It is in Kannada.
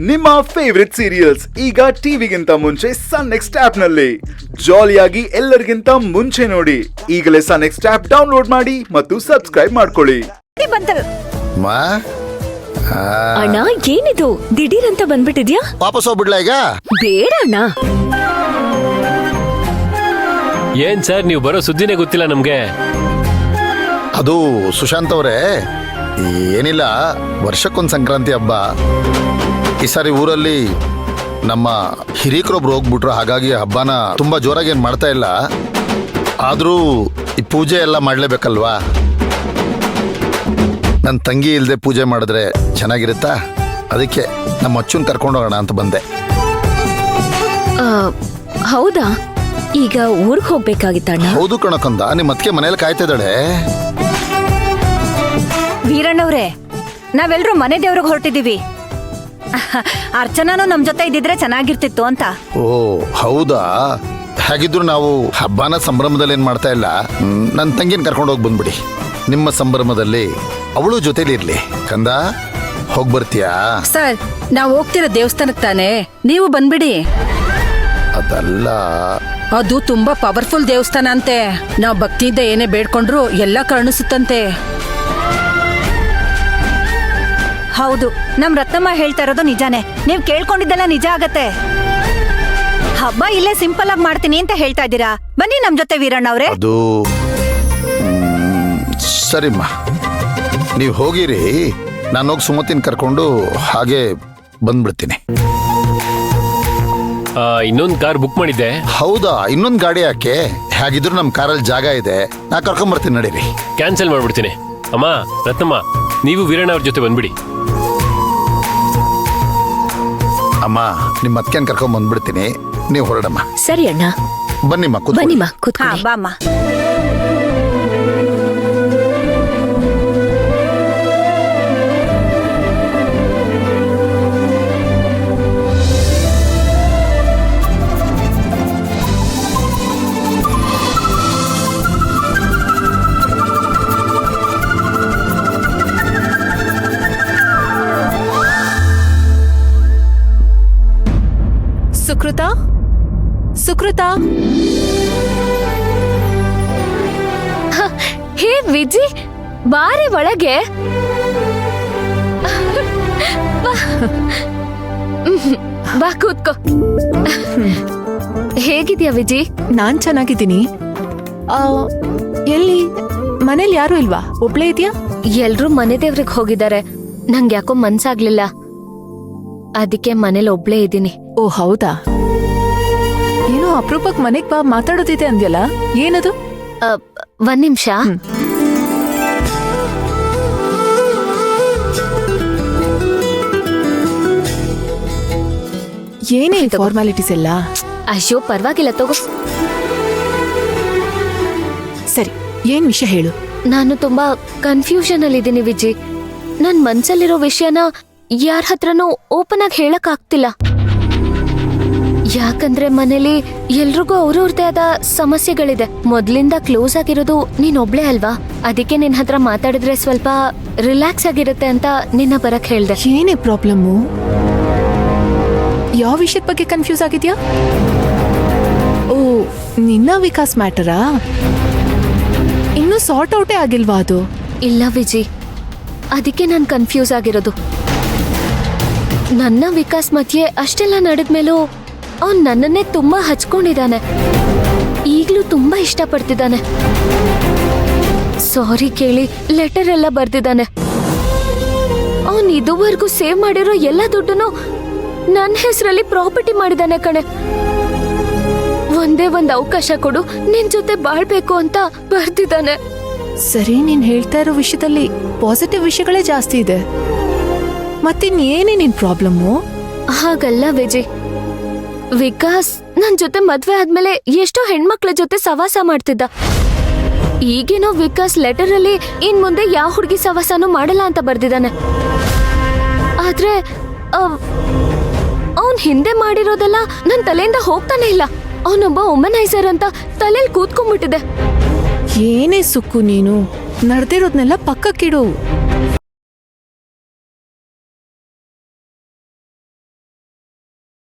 ನಿಮ್ಮ ಫೇವರಿಟ್ ಸೀರಿಯಲ್ಸ್ ಈಗ ಟಿವಿಗಿಂತ ಮುಂಚೆ ಸನ್ ನೆಕ್ಸ್ಟ್ ಆಪ್ ನಲ್ಲಿ ಜಾಲಿಯಾಗಿ ಎಲ್ಲರಿಗಿಂತ ಮುಂಚೆ ನೋಡಿ. ಈಗಲೇ ಸನ್ ನೆಕ್ಸ್ಟ್ ಆಪ್ ಡೌನ್ಲೋಡ್ ಮಾಡಿ ಮತ್ತು ಸಬ್ಸ್ಕ್ರೈಬ್ ಮಾಡ್ಕೊಳ್ಳಿ. ಅಣ್ಣ ಏನಿದು ದಿಢೀರ್ ಅಂತ ಬಂದ್ಬಿಟ್ಟಿದ್ಯಾ? ವಾಪಸ್ ಹೋಗ್ಬಿಡ್ಲಾ ಈಗ? ಬೇಡ ಅಣ್ಣ. ಏನ್ ಸರ್, ನೀವು ಬರೋ ಸುದ್ದಿನೇ ಗೊತ್ತಿಲ್ಲ ನಮ್ಗೆ. ಅದು ಸುಶಾಂತ್ ಅವರೇ, ಏನಿಲ್ಲ, ವರ್ಷಕ್ಕೊಂದು ಸಂಕ್ರಾಂತಿ ಹಬ್ಬ. ಈ ಸಾರಿ ಊರಲ್ಲಿ ನಮ್ಮ ಹಿರೀಕರೊಬ್ರು ಹೋಗ್ಬಿಟ್ರು, ಹಾಗಾಗಿ ಹಬ್ಬನ ತುಂಬಾ ಜೋರಾಗಿ ಏನು ಮಾಡ್ತಾ ಇಲ್ಲ. ಆದರೂ ಈ ಪೂಜೆ ಎಲ್ಲ ಮಾಡಲೇಬೇಕಲ್ವಾ? ನನ್ನ ತಂಗಿ ಇಲ್ಲದೆ ಪೂಜೆ ಮಾಡಿದ್ರೆ ಚೆನ್ನಾಗಿರುತ್ತಾ? ಅದಕ್ಕೆ ನಮ್ಮ ಅಚ್ಚುನ್ ಕರ್ಕೊಂಡು ಹೋಗೋಣ ಅಂತ ಬಂದೆ. ಹೌದಾ? ಈಗ ಊರ್ಗ್ ಹೋಗ್ಬೇಕಾಗಿತ್ತಣ್ಣ? ಹೌದು ಕಣಕಂದ, ನಿಮ್ಮ ಅತ್ತಿಗೆ ಮನೇಲಿ ಕಾಯ್ತಿದ್ದಾಳೆ. ವೀರಣ್ಣವ್ರೆ, ನಾವೆಲ್ಲರೂ ಮನೆ ದೇವ್ರಿಗೆ ಹೊರಟಿದೀವಿ. ಅರ್ಚನಾನು ನಮ್ ಜೊತೆ ಇದ್ದಿದ್ರೆ ಚೆನ್ನಾಗಿರ್ತಿತ್ತು ಅಂತ. ಓ ಹೌದಾ? ಹಾಗಿದ್ರು ನಾವು ಹಬ್ಬನ ಸಂಭ್ರಮದಲ್ಲಿ ಏನ್ ಮಾಡ್ತಾ ಇಲ್ಲ. ನನ್ನ ತಂಗಿನ ಕರ್ಕೊಂಡು ಹೋಗಿ ಬಂದ್ಬಿಡಿ. ನಿಮ್ಮ ಸಂಭ್ರಮದಲ್ಲಿ ಅವಳು ಜೊತೆಲಿ ಇರ್ಲಿ. ಕಂದ, ಹೋಗ್ ಬರ್ತೀಯಾ? ಸರ್, ನಾವು ಹೋಗ್ತಿರೋ ದೇವಸ್ಥಾನಕ್ಕೆ ತಾನೆ, ನೀವು ಬಂದ್ಬಿಡಿ. ಅದಲ್ಲ, ಅದು ತುಂಬಾ ಪವರ್ಫುಲ್ ದೇವಸ್ಥಾನ ಅಂತೆ. ನಾವು ಭಕ್ತಿಯಿಂದ ಏನೇ ಬೇಡ್ಕೊಂಡ್ರು ಎಲ್ಲ ಕರುಣಿಸುತ್ತಂತೆ. ಹೌದು, ನಮ್ ರತ್ನಮ್ಮ ಹೇಳ್ತಾ ಇರೋದು ನಿಜಾನೇ. ನೀವ್ ಕೇಳ್ಕೊಂಡಿದ್ದೆಲ್ಲ ನಿಜ ಆಗತ್ತೆ. ಹಬ್ಬ ಇಲ್ಲೇ ಸಿಂಪಲ್ ಆಗಿ ಮಾಡ್ತೀನಿ ಅಂತ ಹೇಳ್ತಾ ಇದ್ದೀರಾ. ಬನ್ನಿ ನಮ್ ಜೊತೆ ವೀರಣ್ಣವ್ರೆ. ಅದು ಸರಿಮ್ಮ, ನೀವು ಹೋಗಿರಿ. ನಾನು ಹೋಗಿ ಸುಮತಿನ ಕರ್ಕೊಂಡು ಹಾಗೆ ಬಂದ್ಬಿಡ್ತೀನಿ. ಇನ್ನೊಂದು ಕಾರ್ ಬುಕ್ ಮಾಡಿದ್ದೆ. ಹೌದಾ? ಇನ್ನೊಂದು ಗಾಡಿ ಯಾಕೆ? ಹೇಗಿದ್ರು ನಮ್ಮ ಕಾರಲ್ಲಿ ಜಾಗ ಇದೆ, ನಾ ಕರ್ಕೊಂಬರ್ತೀನಿ, ನಡೀರಿ. ಕ್ಯಾನ್ಸಲ್ ಮಾಡ್ಬಿಡ್ತೀನಿ. ಅಮ್ಮ, ರತ್ನಮ್ಮ, ನೀವು ವೀರಣ್ಣ ಅವ್ರ ಜೊತೆ ಬಂದ್ಬಿಡಿ. ಅಮ್ಮ, ನಿಮ್ಮ ಅತ್ತಿಗೆನ ಕರ್ಕೊಂಡ್ ಬಂದ್ಬಿಡ್ತೀನಿ, ನೀವು ಹೊರಡಮ್ಮ. ಸರಿ ಅಣ್ಣ. ಬನ್ನಿಮ್ಮ, ಬನ್ನಿಮ್ಮ, ಕೂತ್ಕೊಳ್ಳಿ. ಬಾಮ್ಮ. ಸುಕೃತ, ಸುಕೃತ. ಹೇ ವಿಜಿ, ಬಾರಿ ಒಳಗೆ. ಬಾ ಕೂತ್ಕೋ. ಹೇಗಿದ್ಯಾ ವಿಜಿ? ನಾನ್ ಚೆನ್ನಾಗಿದ್ದೀನಿ. ಎಲ್ಲಿ? ಮನೇಲಿ ಯಾರು ಇಲ್ವಾ? ಒಬ್ಳೇ ಇದೆಯಾ? ಎಲ್ರೂ ಮನೆ ದೇವ್ರಿಗೆ ಹೋಗಿದ್ದಾರೆ. ನಂಗೆ ಯಾಕೋ ಮನ್ಸಾಗ್ಲಿಲ್ಲ, ಅದಕ್ಕೆ ಮನೇಲಿ ಒಬ್ಳೇ ಇದ್ದೀನಿ. ಓ ಹೌದಾ? ಏನೋ ಅಪರೂಪಕ್ ಮನೆಗ್ ಬಾ, ಮಾತಾಡೋದಿದೆ ಅಂದ್ಯಲ್ಲ, ಏನದು? ಒಂದ್ ನಿಮಿಷ. ಏನೇ ಫಾರ್ಮಾಲಿಟೀಸ್ ಎಲ್ಲ? ಅಯ್ಯೋ ಪರವಾಗಿಲ್ಲ, ತಗೋ. ಸರಿ, ಏನ್ ವಿಷಯ ಹೇಳು. ನಾನು ತುಂಬಾ ಕನ್ಫ್ಯೂಷನ್ ಅಲ್ಲಿ ಇದ್ದೀನಿ ವಿಜಿ. ನನ್ ಮನ್ಸಲ್ಲಿರೋ ವಿಷಯನ ಯಾರ ಹತ್ರನೂ ಓಪನ್ ಆಗಿ ಹೇಳಕ್ ಆಗ್ತಿಲ್ಲ. ಯಾಕಂದ್ರೆ ಮನೇಲಿ ಎಲ್ರಿಗೂ ಅವ್ರವ್ರದೇ ಆದ ಸಮಸ್ಯೆಗಳಿದೆ. ಮೊದ್ಲಿಂದ ಕ್ಲೋಸ್ ಆಗಿರೋದು ನೀನ್ ಒಬ್ಳೇ ಅಲ್ವಾ? ಅದಕ್ಕೆ ನಿನ್ ಹತ್ರ ಮಾತಾಡಿದ್ರೆ ಸ್ವಲ್ಪ ರಿಲ್ಯಾಕ್ಸ್ ಆಗಿರುತ್ತೆ ಅಂತ ನಿನ್ನ ಬರಕ್ ಹೇಳ್ದೆ. ಏನೇ ಪ್ರಾಬ್ಲಮ್ಮು? ಯಾವ ವಿಷಯದ ಬಗ್ಗೆ ಕನ್ಫ್ಯೂಸ್ ಆಗಿದ್ಯಾ? ಓ, ನಿನ್ನ ವಿಕಾಸ್ ಮ್ಯಾಟರಾ? ಇನ್ನೂ ಸಾರ್ಟ್ ಔಟೇ ಆಗಿಲ್ವಾ ಅದು? ಇಲ್ಲ ವಿಜಿ, ಅದಕ್ಕೆ ನಾನ್ ಕನ್ಫ್ಯೂಸ್ ಆಗಿರೋದು. ನನ್ನ ವಿಕಾಸ್ ಮಧ್ಯೆ ಅಷ್ಟೆಲ್ಲ ನಡೆದ್ಮೇಲೂ ಅವ್ನ್ ನನ್ನನ್ನೇ ತುಂಬಾ ಹಚ್ಕೊಂಡಿದ್ದಾನೆ. ಈಗ್ಲೂ ತುಂಬಾ ಇಷ್ಟಪಡ್ತಿದ್ದಾನೆ. ಸಾರಿ ಕೇಳಿ ಲೆಟರ್ ಎಲ್ಲ ಬರ್ದಿದ್ದಾನೆ. ಅವನ್ ಇದುವರೆಗೂ ಸೇವ್ ಮಾಡಿರೋ ಎಲ್ಲ ದುಡ್ಡನ್ನು ನನ್ನ ಹೆಸರಲ್ಲಿ ಪ್ರಾಪರ್ಟಿ ಮಾಡಿದಾನೆ ಕಣೆ. ಒಂದೇ ಒಂದ್ ಅವಕಾಶ ಕೊಡು, ನಿನ್ ಜೊತೆ ಬಾಳ್ಬೇಕು ಅಂತ ಬರ್ದಿದ್ದಾನೆ. ಸರಿ, ನೀನ್ ಹೇಳ್ತಾ ಇರೋ ವಿಷಯದಲ್ಲಿ ಪಾಸಿಟಿವ್ ವಿಷಯಗಳೇ ಜಾಸ್ತಿ ಇದೆ. ಮತ್ತಿನ್ನೇನೇ ನಿನ್ ಪ್ರಾಬ್ಲಮ್ಮು? ಹಾಗಲ್ಲ ವಿಜಯ್, ವಿಕಾಸ್ ನನ್ ಜೊತೆ ಮದ್ವೆ ಆದ್ಮೇಲೆ ಎಷ್ಟೋ ಹೆಣ್ಮಕ್ಳ ಜೊತೆ ಸವಾಸ ಮಾಡ್ತಿದ್ದ. ಈಗೇನೋ ವಿಕಾಸ್ ಲೆಟರ್ ಅಲ್ಲಿ ಇನ್ ಮುಂದೆ ಯಾವ ಹುಡುಗಿ ಸವಾಸನೂ ಮಾಡಲ್ಲ ಅಂತ ಬರ್ದಿದ್ದಾನೆ. ಆದ್ರೆ ಅವನ್ ಹಿಂದೆ ಮಾಡಿರೋದೆಲ್ಲ ನನ್ ತಲೆಯಿಂದ ಹೋಗ್ತಾನೆ ಇಲ್ಲ. ಅವನೊಬ್ಬ ವುಮನೈಸರ್ ಅಂತ ತಲೆಯಲ್ಲಿ ಕೂತ್ಕೊಂಡ್ಬಿಟ್ಟಿದೆ. ಏನೇ ಸುಕ್ಕು, ನೀನು ನಡೆದಿರೋದ್ನೆಲ್ಲ ಪಕ್ಕಕ್ಕಿಡು.